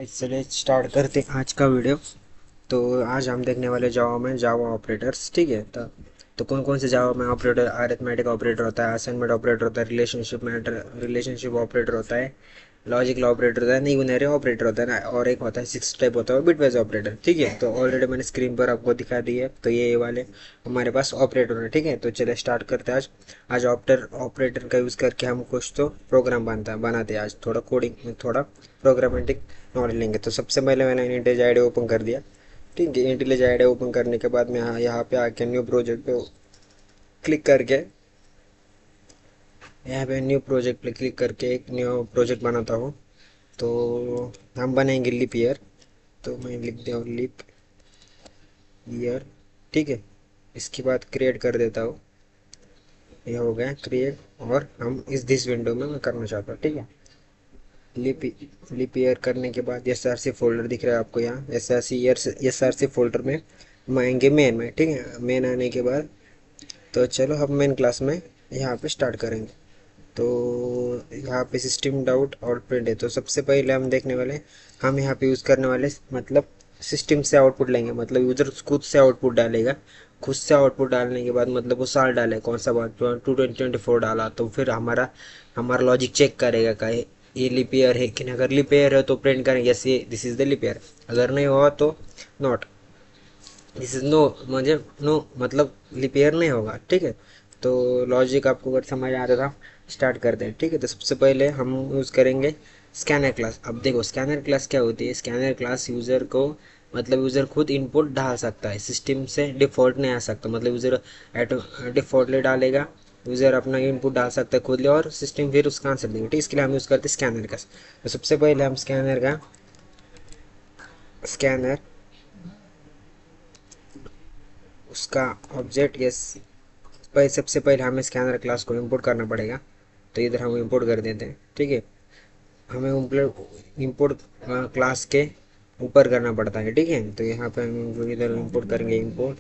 चलिए स्टार्ट करते हैं आज का वीडियो। तो आज हम देखने वाले जावा में जावा ऑपरेटर्स। ठीक है, तो कौन कौन से जावा में ऑपरेटर, अरिथमेटिक ऑपरेटर होता है, असाइनमेंट ऑपरेटर होता है, रिलेशनशिप ऑपरेटर होता है, लॉजिकल ऑपरेटर होता है, यूनरी ऑपरेटर होता है ना, और एक होता है सिक्स टाइप होता है बिटवाइज ऑपरेटर। ठीक है, तो ऑलरेडी मैंने स्क्रीन पर आपको दिखा दी है। तो ये वाले हमारे पास ऑपरेटर है। ठीक है, तो चलिए स्टार्ट करते हैं। आज ऑपरेटर का यूज़ करके हम कुछ तो प्रोग्राम बनाते हैं। आज थोड़ा कोडिंग में थोड़ा प्रोग्रामेटिक नॉलेज लेंगे। तो सबसे पहले मैंने इंटेज आईडी ओपन कर दिया। ठीक है, इंटेज आईडी ओपन करने के बाद मैं यहाँ पे आके न्यू प्रोजेक्ट पे क्लिक करके यहाँ पे न्यू प्रोजेक्ट पे क्लिक करके एक न्यू प्रोजेक्ट बनाता हूँ। तो हम बनाएंगे लिप ईयर। तो मैं लिख दिया हूँ लिप ईयर। ठीक है, इसके बाद क्रिएट कर देता हूँ। ये हो गया क्रिएट, और हम इस दिस विंडो में मैं करना चाहता हूँ। ठीक है, लिप लिप ईयर करने के बाद एस आर सी फोल्डर दिख रहा है आपको यहाँ। एस आर सी फोल्डर में हम आएंगे मेन में। ठीक है, मेन आने के बाद तो चलो हम मेन क्लास में यहाँ पे स्टार्ट करेंगे। तो यहाँ पे सिस्टम डाउट और प्रिंट है। तो सबसे पहले हम देखने वाले, हम यहाँ पे यूज़ करने वाले मतलब सिस्टम से आउटपुट लेंगे। मतलब यूज़र खुद से आउटपुट डालेगा। खुद से आउटपुट डालने के बाद मतलब वो साल डाले कौन सा बात 2024 डाला, तो फिर हमारा हमारा लॉजिक चेक करेगा का ये लिप ईयर है कि नहीं। अगर लिप ईयर है तो प्रिंट करेंगे यस ये this is the lip year. अगर नहीं हुआ तो नॉट दिस इज नो, मुझे नो मतलब रिपेयर नहीं होगा। ठीक है, तो लॉजिक आपको अगर समझ आ रहा था, स्टार्ट करते हैं। ठीक है, तो सबसे पहले हम यूज़ करेंगे स्कैनर क्लास। अब देखो स्कैनर क्लास क्या होती है। स्कैनर क्लास यूज़र को मतलब यूज़र खुद इनपुट डाल सकता है, सिस्टम से डिफ़ॉल्ट नहीं आ सकता। मतलब यूज़र डिफ़ॉल्टली डालेगा, यूज़र अपना इनपुट डाल सकता है खुद, और सिस्टम फिर उसका आंसर देंगे। ठीक, इसके लिए हम यूज़ करते हैं स्कैनर क्लास। तो सबसे पहले हम स्कैनर उसका ऑब्जेक्ट यस सबसे पहले हमें स्कैनर क्लास को इंपोर्ट करना पड़ेगा। तो इधर हम इंपोर्ट कर देते हैं। ठीक है, हमें इंपोर्ट क्लास के ऊपर करना पड़ता है। ठीक है, तो यहाँ पे हम इधर इंपोर्ट करेंगे, इंपोर्ट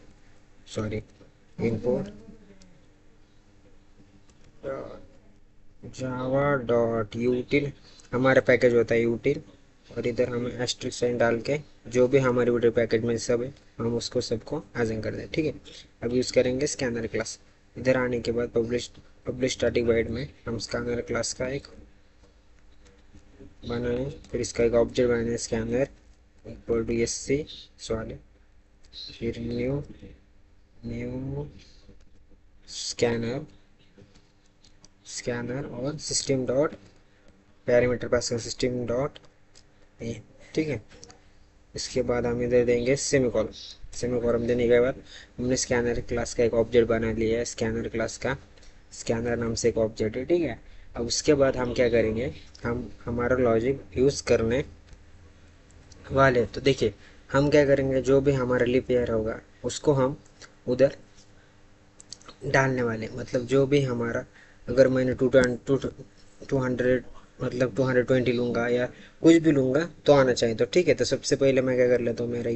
जावा डॉट यूटिल, हमारा पैकेज होता है यूटिल। और इधर हम एस्ट्रिक साइन डाल के जो भी हमारे यूटिल पैकेज में सब है हम उसको सबको एजेंट कर दें। ठीक है, अब यूज़ करेंगे स्कैनर क्लास। इधर आने के बाद पब्लिश स्टैटिक वाइड में हम स्कैनर क्लास का एक बनाए, फिर इसका एक ऑब्जेक्ट बनाए scanner equal to S C sorry, फिर न्यू न्यू स्कैनर स्कैनर और सिस्टम डॉट पैरामीटर पास का सिस्टम डॉट ए। ठीक है, इसके बाद हम इधर देंगे सेमीकॉलन। सेमीकॉलन देने के बाद हमने स्कैनर क्लास का एक ऑब्जेक्ट बना लिया है। स्कैनर क्लास का स्कैनर नाम से एक ऑब्जेक्ट है। ठीक है, अब उसके बाद हम क्या करेंगे, हम हमारा लॉजिक यूज़ करने वाले। तो देखिए हम क्या करेंगे, जो भी हमारा लिप ईयर होगा उसको हम उधर डालने वाले। मतलब जो भी हमारा, अगर मैंने 200 मतलब 220 लूँगा या कुछ भी लूँगा तो आना चाहिए। तो ठीक है, तो सबसे पहले मैं क्या कर लेता हूँ, मेरा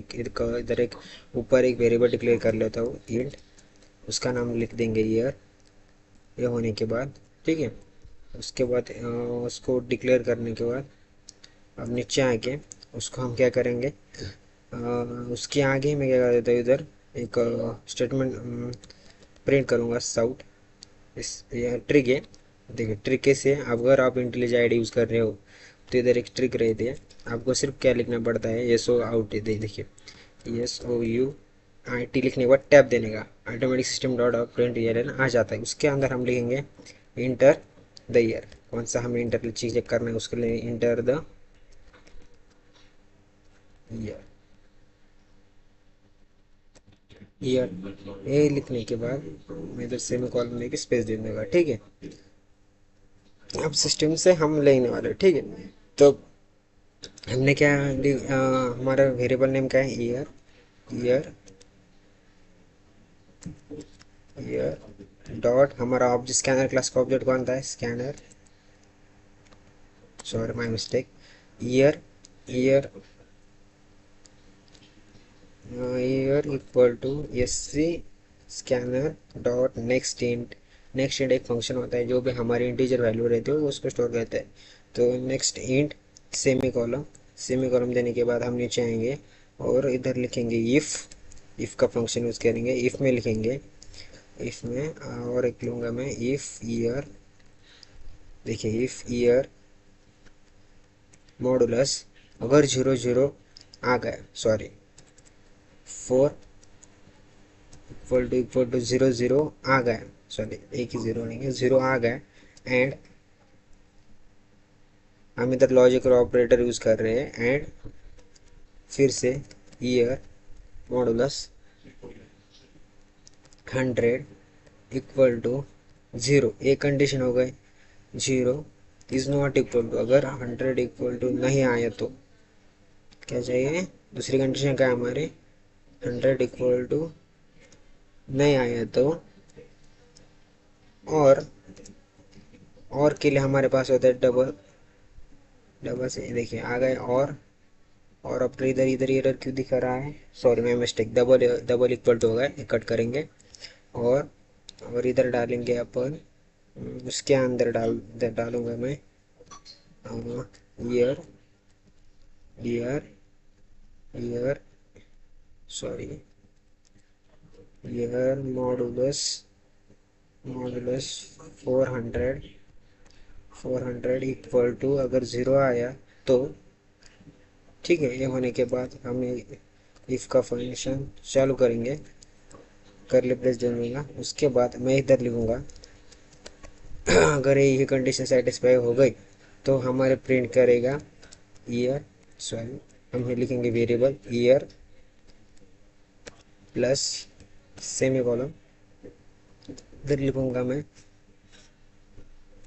इधर एक ऊपर एक वेरिएबल डिक्लेयर कर लेता हूँ इंट, उसका नाम लिख देंगे ईयर। ये होने के बाद ठीक है, उसके बाद उसको डिक्लेयर करने के बाद अब नीचे आके उसको हम क्या करेंगे, अ, उसके आगे मैं क्या कर देता हूँ, इधर एक स्टेटमेंट प्रिंट करूँगा साउट। इस यह ट्रिक है। देखिए ट्रिक से अगर आप इंटेलिज आईडी यूज़ कर रहे हो तो इधर एक ट्रिक रहती है। आपको सिर्फ क्या लिखना पड़ता है, एस ओ आउट देखिए, S O U I T लिखने के बाद टैप देने का automatic system dot out print year आ जाता है। उसके अंदर हम लिखेंगे इंटर द ईयर। कौन सा हमें इंटर चीज़ करना है, उसके लिए इंटर द ईयर। ईयर ए लिखने के बाद मैं इधर सेमीकोलन लेके स्पेस दे दूंगा। ठीक है, अब सिस्टम से हम लेने वाले। ठीक है, तो हमने क्या हमारा वेरिएबल नेम क्या है, ईयर। ईयर ईयर डॉट हमारा ऑब्जेक्ट स्कैनर क्लास का ऑब्जेक्ट कौन था है, scanner, sorry my mistake. Year year year equal to S C scanner dot next int. Next int एक फंक्शन होता है जो भी हमारी इंटीजर वैल्यू रहती है वो उसको स्टोर करता है। तो next int semi column semi column देने के बाद हम नीचे आएंगे और इधर लिखेंगे इफ़ का फंक्शन यूज़ करेंगे। इफ़ में लिखेंगे, इफ़ में और एक लूँगा मैं इफ़ ईयर। देखिए इफ़ ईयर मॉडुलस अगर 0 0 आ गया, सॉरी 4 इक्वल टू 0 0 आ गया, सॉरी एक ही ज़ीरो नहीं है, 0 आ गया एंड हम इधर लॉजिकल ऑपरेटर यूज़ कर रहे हैं एंड फिर से ईयर मॉडुलस 100 इक्वल टू 0। एक कंडीशन हो गई, 0 इज़ नॉट इक्वल टू, अगर 100 इक्वल टू नहीं आया तो क्या चाहिए, दूसरी कंडीशन क्या है हमारी, 100 इक्वल टू नहीं आया तो और के लिए हमारे पास होता है डबल, डबल से देखिए आ गए और अब तो इधर इधर एरर क्यों दिखा रहा है, सॉरी मैं mistake, double double equal to होगा, कट करेंगे और इधर डालेंगे अपन, उसके अंदर डालूंगा मैं year year year sorry year modulus 400 equal to अगर 0 आया तो ठीक है। ये होने के बाद हम इफ़ का फंक्शन चालू करेंगे, करली ब्रेस दे दूँगा, उसके बाद मैं इधर लिखूँगा अगर ये कंडीशन सेटिस्फाई हो गई तो हमारे प्रिंट करेगा ईयर, सॉरी हम लिखेंगे variable year plus semi column, इधर लिखूँगा मैं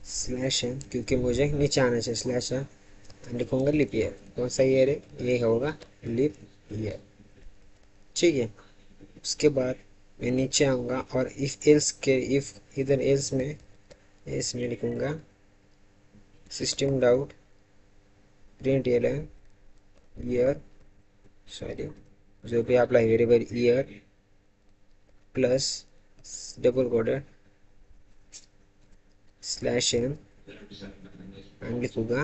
स्लैश एन, क्योंकि मुझे नीचे आना चाहिए, स्लैश एन लिखूँगा लीप ईयर। कौन सा ईयर है, ये होगा लीप ईयर, ठीक है। उसके बाद मैं नीचे आऊँगा और इफ़ इधर एल्स में लिखूँगा system doubt println year, sorry जो भी आपला variable year plus double coded slash N आणि लिखूँगा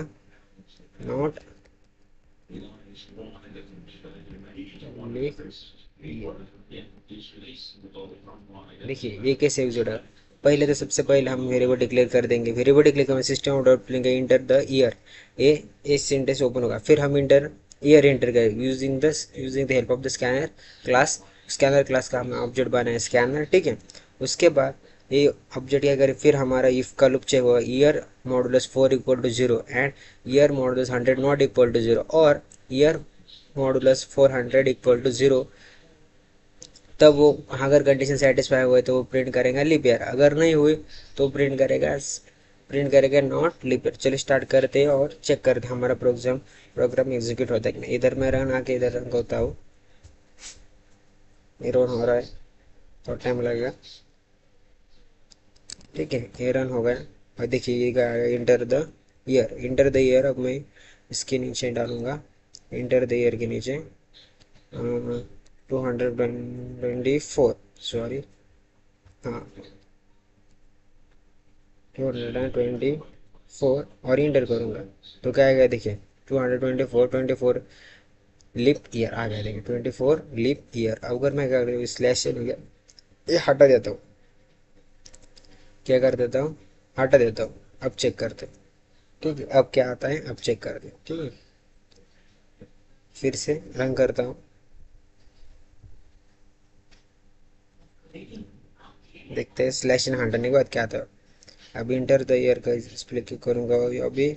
नॉट देखिए ये कैसे जुड़ा, पहले तो सबसे पहले हम वेरिएबल डिक्लेयर कर देंगे, वेरिएबल डिक्लेयर करेंगे सिस्टम डॉट लेंगे इंटर द ईयर, ये सिंटेक्स ओपन होगा, फिर हम इंटर ईयर इंटर करेंगे using the help of the scanner class, scanner class का हमने ऑब्जेक्ट बनाया स्कैनर, ठीक है। उसके बाद ये ऑब्जेक्ट क्या करें, फिर हमारा इफ का लूप चेक होगा year modulus 4 equal to 0 and year modulus 100 not equal to 0 और ईयर मॉडुलस 400 इक्वल टू 0, तब वो अगर कंडीशन सेटिस्फाई हुए तो वो प्रिंट करेगा लीप ईयर, अगर नहीं हुई तो प्रिंट करेगा नॉट लीप ईयर। चलिए स्टार्ट करते हैं और चेक करते हैं हमारा प्रोग्राम एग्जीक्यूट होता है कि नहीं। इधर मैं रन आके इधर रन होता हूँ, ये रन हो रहा है, थोड़ा टाइम लगेगा, ठीक है। ये रन हो गया और देखिए ये इंटर द ईयर, अब मैं इसके नीचे डालूंगा इंटर द ईयर के नीचे 224, सॉरी हाँ 224 और इंटर करूँगा तो क्या आएगा, देखिए 224 लिप ईयर आ गया, देखिए 24 लिप ईयर। अगर मैं क्या करूँ स्लैश से नहीं गया, ये हटा देता हूँ, क्या कर देता हूँ, हटा देता हूँ। अब चेक करते, ठीक है, अब क्या आता है, अब चेक करते, ठीक है। फिर से रन करता हूँ, देखते हैं स्लैश इन हटाने के बाद क्या आता है। अभी इंटर द ईयर का इस पर क्लिक करूँगा, अभी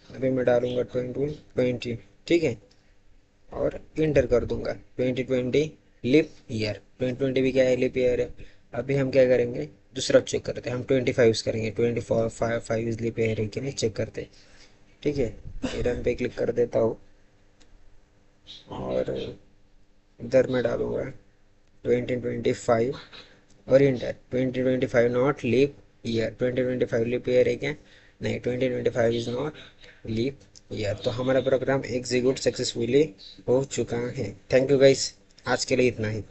अभी मैं डालूंगा 2020, ठीक है, और इंटर कर दूंगा 2020 लिप ईयर, 2020 भी क्या है, लिप ईयर है। अभी हम क्या करेंगे, दूसरा चेक करते हैं, हम 25 करेंगे, 24 लिप ईयर है कि नहीं चेक करते हैं, ठीक है। रन पे क्लिक कर देता हूँ और इधर मैं डालूंगा 2025 और enter 2025 not leap year, 2025 leap year है क्या, नहीं 2025 इज नॉट लीप ईयर। तो हमारा प्रोग्राम एग्जीक्यूट सक्सेसफुली हो चुका है। थैंक यू गाइस, आज के लिए इतना ही।